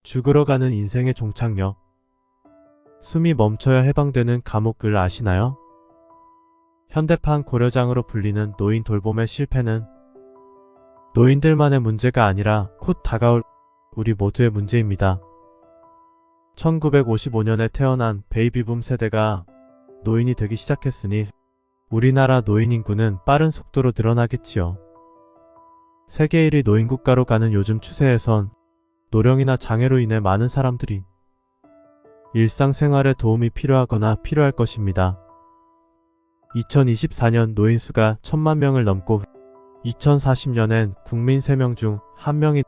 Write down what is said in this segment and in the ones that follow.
죽으러 가는 인생의 종착역. 숨이 멈춰야 해방되는 감옥을 아시나요? 현대판 고려장으로 불리는 노인 돌봄의 실패는 노인들만의 문제가 아니라 곧 다가올 우리 모두의 문제입니다. 1955년에 태어난 베이비붐 세대가 노인이 되기 시작했으니 우리나라 노인 인구는 빠른 속도로 늘어나겠지요. 세계 1위 노인국가로 가는 요즘 추세에선 노령이나 장애로 인해 많은 사람들이 일상생활에 도움이 필요하거나 필요할 것입니다. 2024년 노인수가 1000만 명을 넘고 2040년엔 국민 3명 중 1명이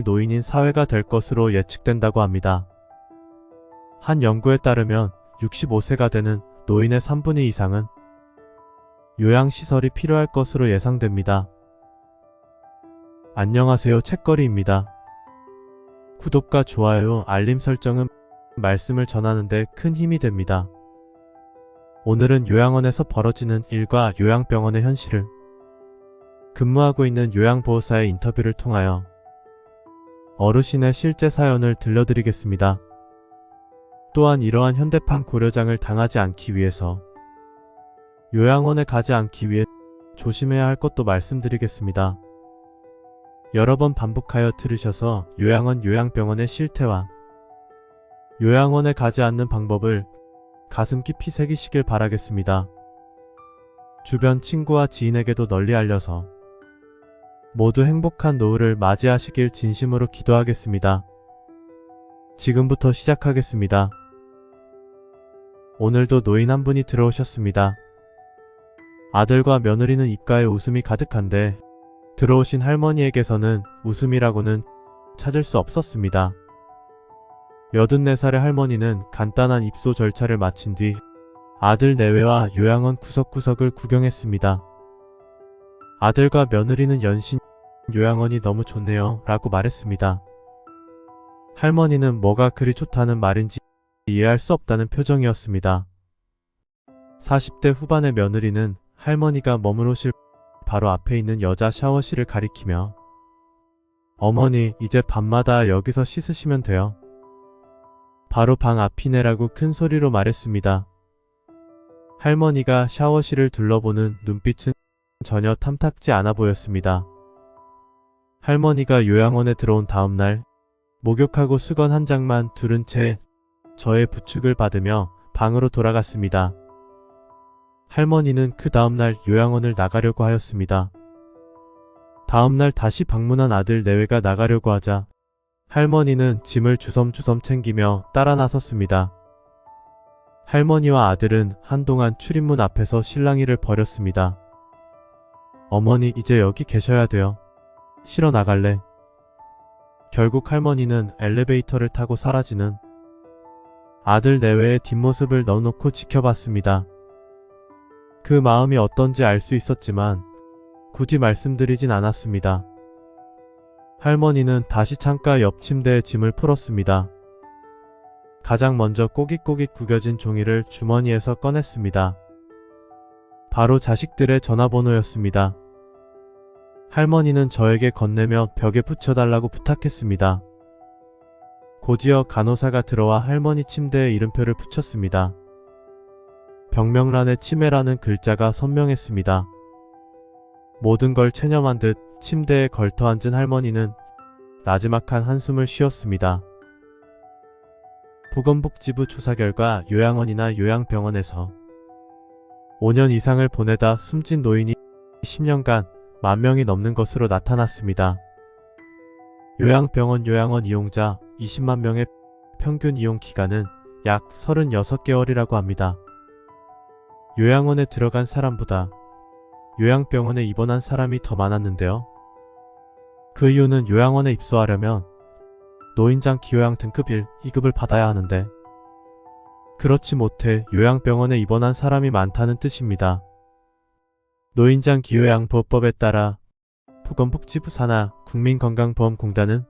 노인인 사회가 될 것으로 예측된다고 합니다. 한 연구에 따르면 65세가 되는 노인의 3분의 2 이상은 요양시설이 필요할 것으로 예상됩니다. 안녕하세요, 책거리입니다. 구독과 좋아요, 알림 설정은 말씀을 전하는데 큰 힘이 됩니다. 오늘은 요양원에서 벌어지는 일과 요양병원의 현실을 근무하고 있는 요양보호사의 인터뷰를 통하여 어르신의 실제 사연을 들려드리겠습니다. 또한 이러한 현대판 고려장을 당하지 않기 위해서 요양원에 가지 않기 위해 조심해야 할 것도 말씀드리겠습니다. 여러 번 반복하여 들으셔서 요양원, 요양병원의 실태와 요양원에 가지 않는 방법을 가슴 깊이 새기시길 바라겠습니다. 주변 친구와 지인에게도 널리 알려서 모두 행복한 노후를 맞이하시길 진심으로 기도하겠습니다. 지금부터 시작하겠습니다. 오늘도 노인 한 분이 들어오셨습니다. 아들과 며느리는 입가에 웃음이 가득한데 들어오신 할머니에게서는 웃음이라고는 찾을 수 없었습니다. 84살의 할머니는 간단한 입소 절차를 마친 뒤 아들 내외와 요양원 구석구석을 구경했습니다. 아들과 며느리는 연신 요양원이 너무 좋네요 라고 말했습니다. 할머니는 뭐가 그리 좋다는 말인지 이해할 수 없다는 표정이었습니다. 40대 후반의 며느리는 할머니가 머무르실 바로 앞에 있는 여자 샤워실을 가리키며 어머니, 이제 밤마다 여기서 씻으시면 돼요. 바로 방 앞이네라고 큰 소리로 말했습니다. 할머니가 샤워실을 둘러보는 눈빛은 전혀 탐탁지 않아 보였습니다. 할머니가 요양원에 들어온 다음날 목욕하고 수건 한 장만 두른 채 저의 부축을 받으며 방으로 돌아갔습니다. 할머니는 그 다음날 요양원을 나가려고 하였습니다. 다음날 다시 방문한 아들 내외가 나가려고 하자 할머니는 짐을 주섬주섬 챙기며 따라 나섰습니다. 할머니와 아들은 한동안 출입문 앞에서 실랑이를 벌였습니다. 어머니, 이제 여기 계셔야 돼요. 싫어, 나갈래. 결국 할머니는 엘리베이터를 타고 사라지는 아들 내외의 뒷모습을 넉넉히 지켜봤습니다. 그 마음이 어떤지 알 수 있었지만 굳이 말씀드리진 않았습니다. 할머니는 다시 창가 옆 침대에 짐을 풀었습니다. 가장 먼저 꼬깃꼬깃 구겨진 종이를 주머니에서 꺼냈습니다. 바로 자식들의 전화번호였습니다. 할머니는 저에게 건네며 벽에 붙여달라고 부탁했습니다. 곧이어 간호사가 들어와 할머니 침대에 이름표를 붙였습니다. 벽명란에 치매라는 글자가 선명했습니다. 모든 걸 체념한 듯 침대에 걸터앉은 할머니는 나지막한 한숨을 쉬었습니다. 보건복지부 조사 결과 요양원이나 요양병원에서 5년 이상을 보내다 숨진 노인이 10년간 10,000명이 넘는 것으로 나타났습니다. 요양병원 요양원 이용자 20만 명의 평균 이용 기간은 약 36개월이라고 합니다. 요양원에 들어간 사람보다 요양병원에 입원한 사람이 더 많았는데요. 그 이유는 요양원에 입소하려면 노인장 기요양 등급 1, 2급을 받아야 하는데 그렇지 못해 요양병원에 입원한 사람이 많다는 뜻입니다. 노인장 기요양보호법에 따라 보건복지부 산하 국민건강보험공단은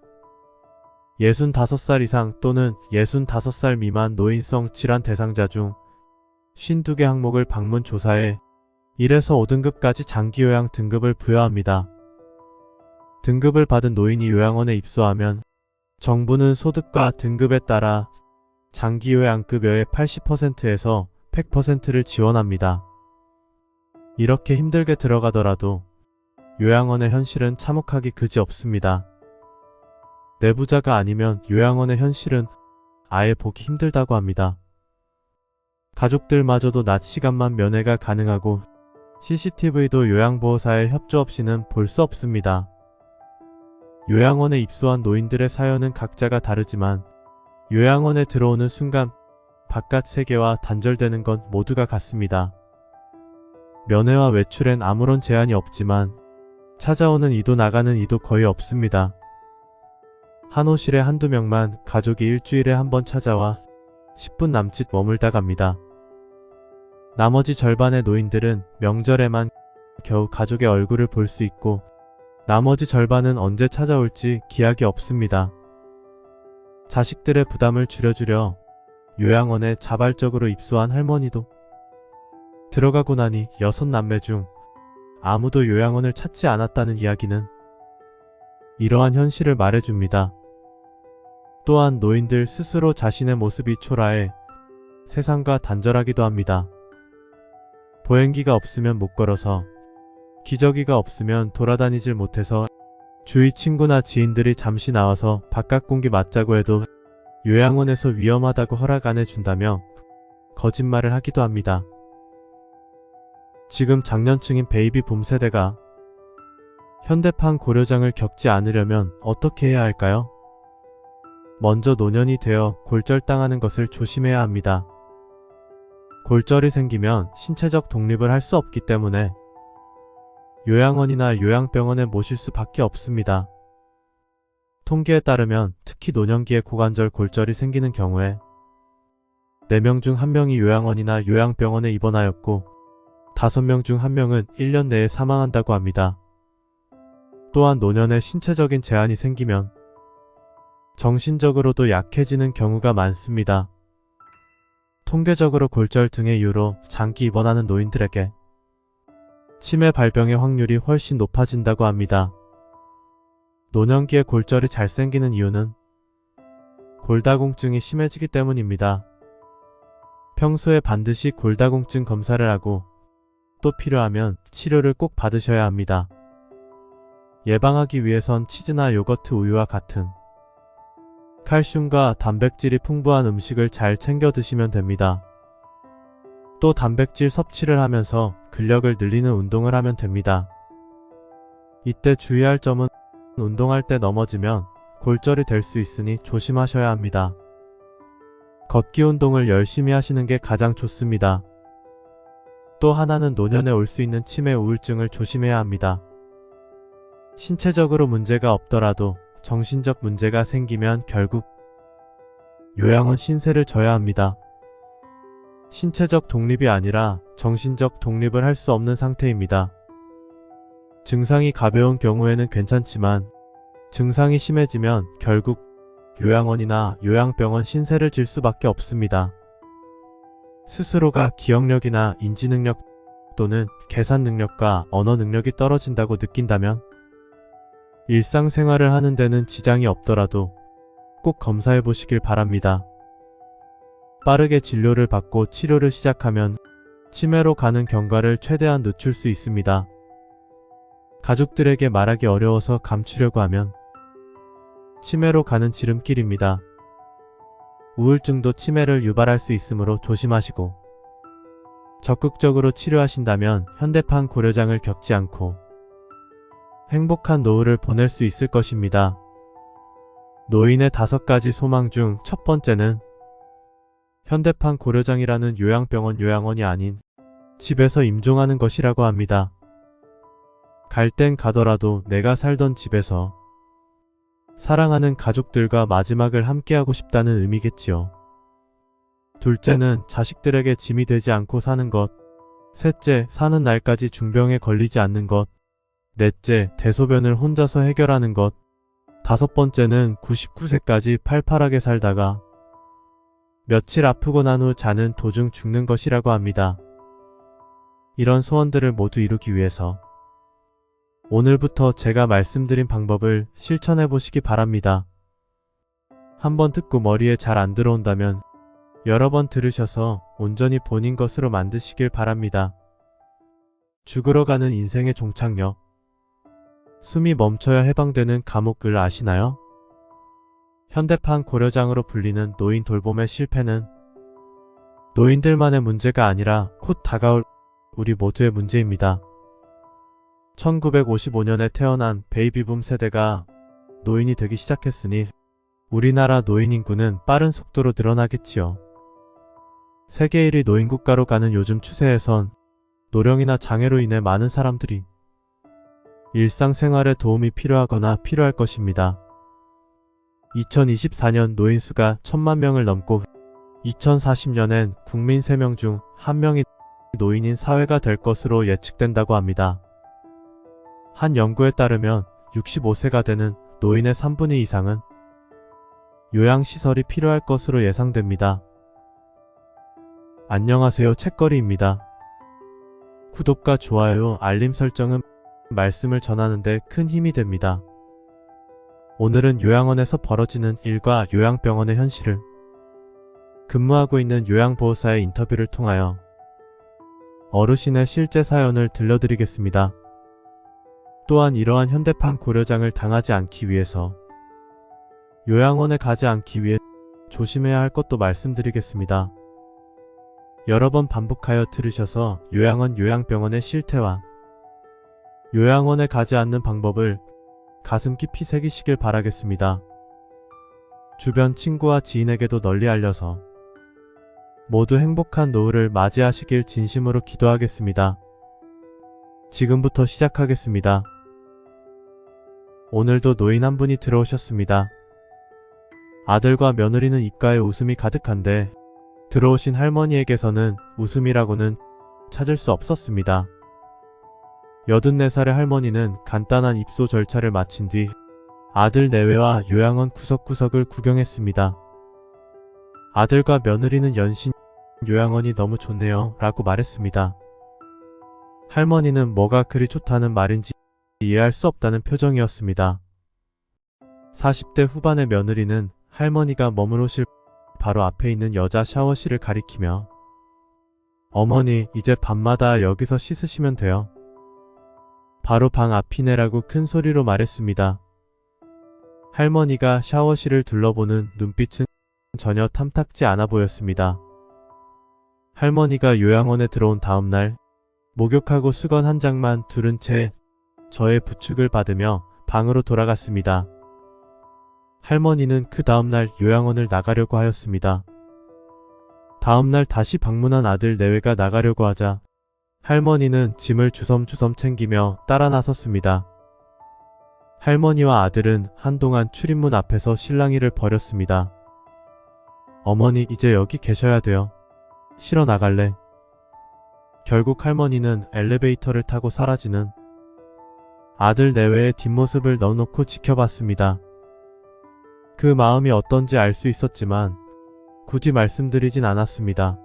65살 이상 또는 65살 미만 노인성 질환 대상자 중 52개 항목을 방문 조사해 1에서 5등급까지 장기요양 등급을 부여합니다. 등급을 받은 노인이 요양원에 입소하면 정부는 소득과 등급에 따라 장기 요양급여의 80%에서 100%를 지원합니다. 이렇게 힘들게 들어가더라도 요양원의 현실은 참혹하기 그지없습니다. 내부자가 아니면 요양원의 현실은 아예 보기 힘들다고 합니다. 가족들마저도 낮 시간만 면회가 가능하고 CCTV도 요양보호사의 협조 없이는 볼 수 없습니다. 요양원에 입소한 노인들의 사연은 각자가 다르지만 요양원에 들어오는 순간 바깥 세계와 단절되는 건 모두가 같습니다. 면회와 외출엔 아무런 제한이 없지만 찾아오는 이도 나가는 이도 거의 없습니다. 한 호실에 한두 명만 가족이 일주일에 한 번 찾아와 10분 남짓 머물다 갑니다. 나머지 절반의 노인들은 명절에만 겨우 가족의 얼굴을 볼 수 있고 나머지 절반은 언제 찾아올지 기약이 없습니다. 자식들의 부담을 줄여주려 요양원에 자발적으로 입소한 할머니도 들어가고 나니 6남매 중 아무도 요양원을 찾지 않았다는 이야기는 이러한 현실을 말해줍니다. 또한 노인들 스스로 자신의 모습이 초라해 세상과 단절하기도 합니다. 보행기가 없으면 못 걸어서, 기저귀가 없으면 돌아다니질 못해서 주위 친구나 지인들이 잠시 나와서 바깥 공기 맞자고 해도 요양원에서 위험하다고 허락 안 해준다며 거짓말을 하기도 합니다. 지금 장년층인 베이비붐 세대가 현대판 고려장을 겪지 않으려면 어떻게 해야 할까요? 먼저 노년이 되어 골절당하는 것을 조심해야 합니다. 골절이 생기면 신체적 독립을 할 수 없기 때문에 요양원이나 요양병원에 모실 수밖에 없습니다. 통계에 따르면 특히 노년기에 고관절 골절이 생기는 경우에 4명 중 1명이 요양원이나 요양병원에 입원하였고 5명 중 1명은 1년 내에 사망한다고 합니다. 또한 노년에 신체적인 제한이 생기면 정신적으로도 약해지는 경우가 많습니다. 통계적으로 골절 등의 이유로 장기 입원하는 노인들에게 치매 발병의 확률이 훨씬 높아진다고 합니다. 노년기에 골절이 잘 생기는 이유는 골다공증이 심해지기 때문입니다. 평소에 반드시 골다공증 검사를 하고 또 필요하면 치료를 꼭 받으셔야 합니다. 예방하기 위해선 치즈나 요거트, 우유와 같은 칼슘과 단백질이 풍부한 음식을 잘 챙겨 드시면 됩니다. 또 단백질 섭취를 하면서 근력을 늘리는 운동을 하면 됩니다. 이때 주의할 점은 운동할 때 넘어지면 골절이 될 수 있으니 조심하셔야 합니다. 걷기 운동을 열심히 하시는 게 가장 좋습니다. 또 하나는 노년에 올 수 있는 치매, 우울증을 조심해야 합니다. 신체적으로 문제가 없더라도 정신적 문제가 생기면 결국 요양원 신세를 져야 합니다. 신체적 독립이 아니라 정신적 독립을 할 수 없는 상태입니다. 증상이 가벼운 경우에는 괜찮지만 증상이 심해지면 결국 요양원이나 요양병원 신세를 질 수밖에 없습니다. 스스로가 기억력이나 인지능력 또는 계산 능력과 언어 능력이 떨어진다고 느낀다면 일상생활을 하는 데는 지장이 없더라도 꼭 검사해 보시길 바랍니다. 빠르게 진료를 받고 치료를 시작하면 치매로 가는 경과를 최대한 늦출 수 있습니다. 가족들에게 말하기 어려워서 감추려고 하면 치매로 가는 지름길입니다. 우울증도 치매를 유발할 수 있으므로 조심하시고 적극적으로 치료하신다면 현대판 고려장을 겪지 않고 행복한 노후를 보낼 수 있을 것입니다. 노인의 5가지 소망 중 첫 번째는 현대판 고려장이라는 요양병원, 요양원이 아닌 집에서 임종하는 것이라고 합니다. 갈 땐 가더라도 내가 살던 집에서 사랑하는 가족들과 마지막을 함께하고 싶다는 의미겠지요. 둘째는 자식들에게 짐이 되지 않고 사는 것. 셋째, 사는 날까지 중병에 걸리지 않는 것. 넷째, 대소변을 혼자서 해결하는 것. 5번째는 99세까지 팔팔하게 살다가 며칠 아프고 난 후 자는 도중 죽는 것이라고 합니다. 이런 소원들을 모두 이루기 위해서 오늘부터 제가 말씀드린 방법을 실천해 보시기 바랍니다. 한 번 듣고 머리에 잘 안 들어온다면 여러 번 들으셔서 온전히 본인 것으로 만드시길 바랍니다. 죽으러 가는 인생의 종착역. 숨이 멈춰야 해방되는 감옥을 아시나요? 현대판 고려장으로 불리는 노인 돌봄의 실패는 노인들만의 문제가 아니라 곧 다가올 우리 모두의 문제입니다. 1955년에 태어난 베이비붐 세대가 노인이 되기 시작했으니 우리나라 노인 인구는 빠른 속도로 늘어나겠지요. 세계 1위 노인국가로 가는 요즘 추세에선 노령이나 장애로 인해 많은 사람들이 일상생활에 도움이 필요하거나 필요할 것입니다. 2024년 노인수가 1000만 명을 넘고 2040년엔 국민 3명 중 1명이 노인인 사회가 될 것으로 예측된다고 합니다. 한 연구에 따르면 65세가 되는 노인의 3분의 2 이상은 요양시설이 필요할 것으로 예상됩니다. 안녕하세요, 책거리입니다. 구독과 좋아요, 알림 설정은 말씀을 전하는데 큰 힘이 됩니다. 오늘은 요양원에서 벌어지는 일과 요양병원의 현실을 근무하고 있는 요양보호사의 인터뷰를 통하여 어르신의 실제 사연을 들려드리겠습니다. 또한 이러한 현대판 고려장을 당하지 않기 위해서 요양원에 가지 않기 위해 조심해야 할 것도 말씀드리겠습니다. 여러 번 반복하여 들으셔서 요양원 요양병원의 실태와 요양원에 가지 않는 방법을 가슴 깊이 새기시길 바라겠습니다. 주변 친구와 지인에게도 널리 알려서 모두 행복한 노후를 맞이하시길 진심으로 기도하겠습니다. 지금부터 시작하겠습니다. 오늘도 노인 한 분이 들어오셨습니다. 아들과 며느리는 입가에 웃음이 가득한데 들어오신 할머니에게서는 웃음이라고는 찾을 수 없었습니다. 84살의 할머니는 간단한 입소 절차를 마친 뒤 아들 내외와 요양원 구석구석을 구경했습니다. 아들과 며느리는 연신 요양원이 너무 좋네요 라고 말했습니다. 할머니는 뭐가 그리 좋다는 말인지 이해할 수 없다는 표정이었습니다. 40대 후반의 며느리는 할머니가 머무르실 바로 앞에 있는 여자 샤워실을 가리키며 어머니, 이제 밤마다 여기서 씻으시면 돼요. 바로 방 앞이네라고 큰 소리로 말했습니다. 할머니가 샤워실을 둘러보는 눈빛은 전혀 탐탁지 않아 보였습니다. 할머니가 요양원에 들어온 다음날 목욕하고 수건 한 장만 두른 채 저의 부축을 받으며 방으로 돌아갔습니다. 할머니는 그 다음날 요양원을 나가려고 하였습니다. 다음날 다시 방문한 아들 내외가 나가려고 하자 할머니는 짐을 주섬주섬 챙기며 따라 나섰습니다. 할머니와 아들은 한동안 출입문 앞에서 실랑이를 벌였습니다. 어머니, 이제 여기 계셔야 돼요. 실어 나갈래? 결국 할머니는 엘리베이터를 타고 사라지는 아들 내외의 뒷모습을 넉넉히 지켜봤습니다. 그 마음이 어떤지 알 수 있었지만 굳이 말씀드리진 않았습니다.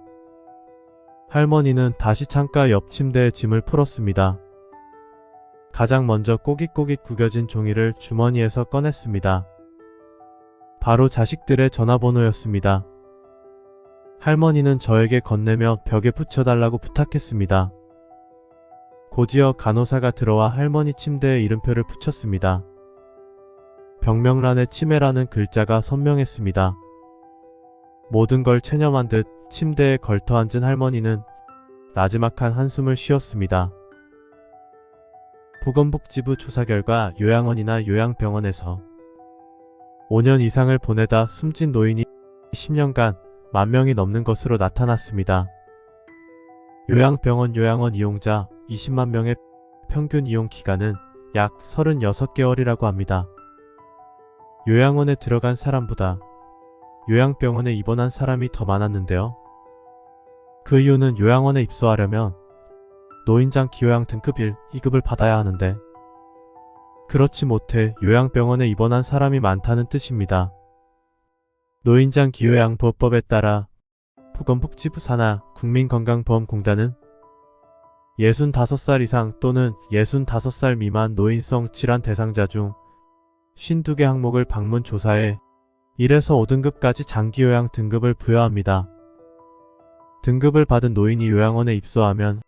할머니는 다시 창가 옆 침대에 짐을 풀었습니다. 가장 먼저 꼬깃꼬깃 구겨진 종이를 주머니에서 꺼냈습니다. 바로 자식들의 전화번호였습니다. 할머니는 저에게 건네며 벽에 붙여달라고 부탁했습니다. 곧이어 간호사가 들어와 할머니 침대에 이름표를 붙였습니다. 벽명란에 치매라는 글자가 선명했습니다. 모든 걸 체념한 듯 침대에 걸터앉은 할머니는 나지막한 한숨을 쉬었습니다. 보건복지부 조사 결과 요양원이나 요양병원에서 5년 이상을 보내다 숨진 노인이 10년간 10,000명이 넘는 것으로 나타났습니다. 요양병원 요양원 이용자 20만 명의 평균 이용 기간은 약 36개월이라고 합니다. 요양원에 들어간 사람보다 요양병원에 입원한 사람이 더 많았는데요. 그 이유는 요양원에 입소하려면 노인장 기요양 등급 1, 2급을 받아야 하는데 그렇지 못해 요양병원에 입원한 사람이 많다는 뜻입니다. 노인장 기요양보호법에 따라 보건복지부 산하 국민건강보험공단은 65살 이상 또는 65살 미만 노인성 질환 대상자 중 52개 항목을 방문 조사해 1에서 5등급까지 장기요양 등급을 부여합니다. 등급을 받은 노인이 요양원에 입소하면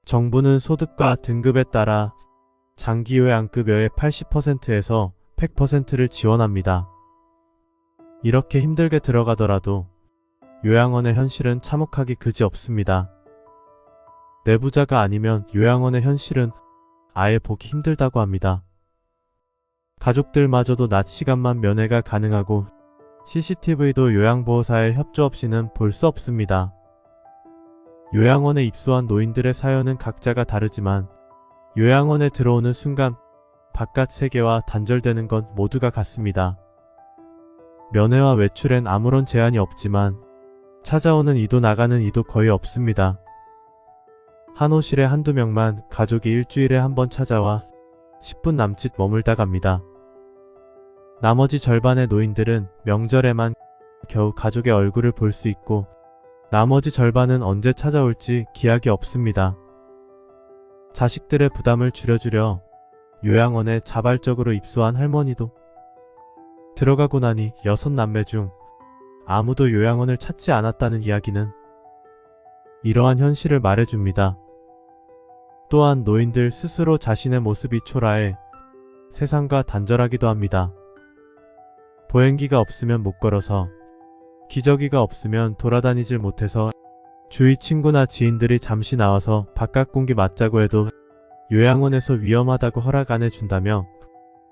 정부는 소득과 등급에 따라 장기요양급여의 80%에서 100%를 지원합니다. 이렇게 힘들게 들어가더라도 요양원의 현실은 참혹하기 그지없습니다. 내부자가 아니면 요양원의 현실은 아예 보기 힘들다고 합니다. 가족들마저도 낮 시간만 면회가 가능하고 CCTV도 요양보호사의 협조 없이는 볼 수 없습니다. 요양원에 입소한 노인들의 사연은 각자가 다르지만 요양원에 들어오는 순간 바깥 세계와 단절되는 건 모두가 같습니다. 면회와 외출엔 아무런 제한이 없지만 찾아오는 이도 나가는 이도 거의 없습니다. 한 호실에 한두 명만 가족이 일주일에 한 번 찾아와 10분 남짓 머물다 갑니다. 나머지 절반의 노인들은 명절에만 겨우 가족의 얼굴을 볼 수 있고 나머지 절반은 언제 찾아올지 기약이 없습니다. 자식들의 부담을 줄여주려 요양원에 자발적으로 입소한 할머니도 들어가고 나니 6남매 중 아무도 요양원을 찾지 않았다는 이야기는 이러한 현실을 말해줍니다. 또한 노인들 스스로 자신의 모습이 초라해 세상과 단절하기도 합니다. 보행기가 없으면 못 걸어서, 기저귀가 없으면 돌아다니질 못해서 주위 친구나 지인들이 잠시 나와서 바깥 공기 맞자고 해도 요양원에서 위험하다고 허락 안 해준다며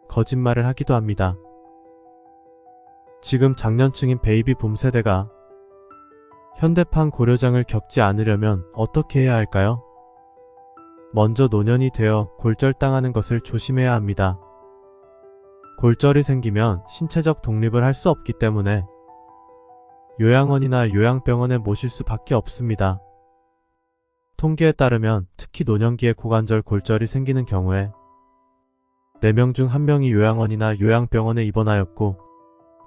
거짓말을 하기도 합니다. 지금 장년층인 베이비붐 세대가 현대판 고려장을 겪지 않으려면 어떻게 해야 할까요? 먼저 노년이 되어 골절당하는 것을 조심해야 합니다. 골절이 생기면 신체적 독립을 할 수 없기 때문에 요양원이나 요양병원에 모실 수밖에 없습니다. 통계에 따르면 특히 노년기에 고관절 골절이 생기는 경우에 4명 중 1명이 요양원이나 요양병원에 입원하였고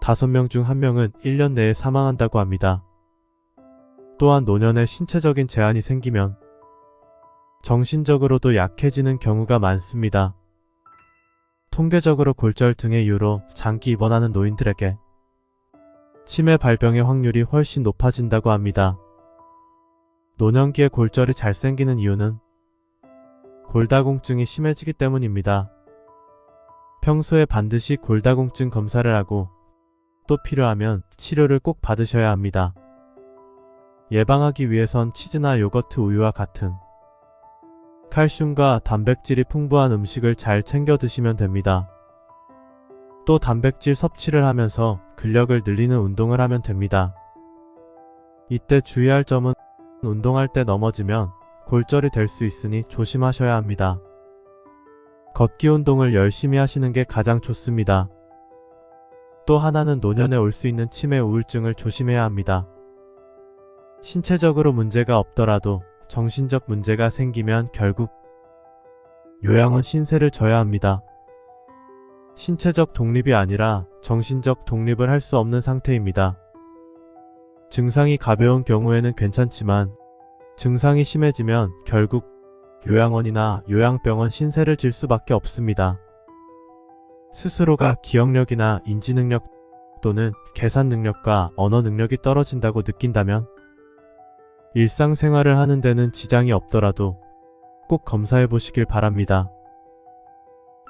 5명 중 1명은 1년 내에 사망한다고 합니다. 또한 노년에 신체적인 제한이 생기면 정신적으로도 약해지는 경우가 많습니다. 통계적으로 골절 등의 이유로 장기 입원하는 노인들에게 치매 발병의 확률이 훨씬 높아진다고 합니다. 노년기에 골절이 잘 생기는 이유는 골다공증이 심해지기 때문입니다. 평소에 반드시 골다공증 검사를 하고 또 필요하면 치료를 꼭 받으셔야 합니다. 예방하기 위해선 치즈나 요거트, 우유와 같은 칼슘과 단백질이 풍부한 음식을 잘 챙겨 드시면 됩니다. 또 단백질 섭취를 하면서 근력을 늘리는 운동을 하면 됩니다. 이때 주의할 점은 운동할 때 넘어지면 골절이 될 수 있으니 조심하셔야 합니다. 걷기 운동을 열심히 하시는 게 가장 좋습니다. 또 하나는 노년에 올 수 있는 치매, 우울증을 조심해야 합니다. 신체적으로 문제가 없더라도 정신적 문제가 생기면 결국 요양원 신세를 져야 합니다. 신체적 독립이 아니라 정신적 독립을 할 수 없는 상태입니다. 증상이 가벼운 경우에는 괜찮지만 증상이 심해지면 결국 요양원이나 요양병원 신세를 질 수밖에 없습니다. 스스로가 기억력이나 인지능력 또는 계산 능력과 언어 능력이 떨어진다고 느낀다면 일상생활을 하는 데는 지장이 없더라도 꼭 검사해 보시길 바랍니다.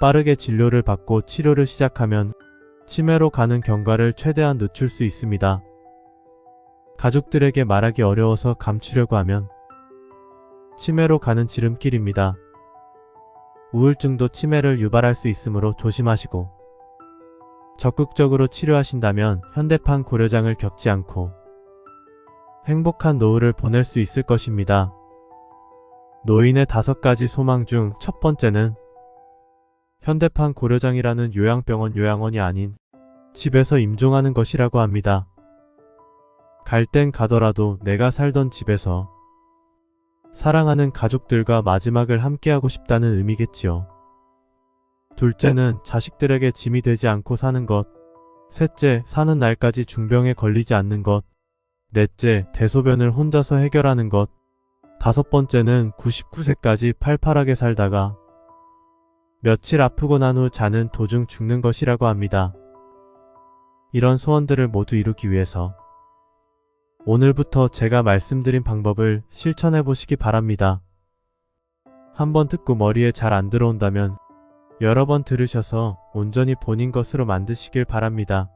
빠르게 진료를 받고 치료를 시작하면 치매로 가는 경과를 최대한 늦출 수 있습니다. 가족들에게 말하기 어려워서 감추려고 하면 치매로 가는 지름길입니다. 우울증도 치매를 유발할 수 있으므로 조심하시고 적극적으로 치료하신다면 현대판 고려장을 겪지 않고 행복한 노후를 보낼 수 있을 것입니다. 노인의 5가지 소망 중 첫 번째는 현대판 고려장이라는 요양병원, 요양원이 아닌 집에서 임종하는 것이라고 합니다. 갈 땐 가더라도 내가 살던 집에서 사랑하는 가족들과 마지막을 함께하고 싶다는 의미겠지요. 둘째는 자식들에게 짐이 되지 않고 사는 것. 셋째, 사는 날까지 중병에 걸리지 않는 것. 넷째, 대소변을 혼자서 해결하는 것. 5번째는 99세까지 팔팔하게 살다가 며칠 아프고 난 후 자는 도중 죽는 것이라고 합니다. 이런 소원들을 모두 이루기 위해서 오늘부터 제가 말씀드린 방법을 실천해 보시기 바랍니다. 한번 듣고 머리에 잘 안 들어온다면 여러 번 들으셔서 온전히 본인 것으로 만드시길 바랍니다.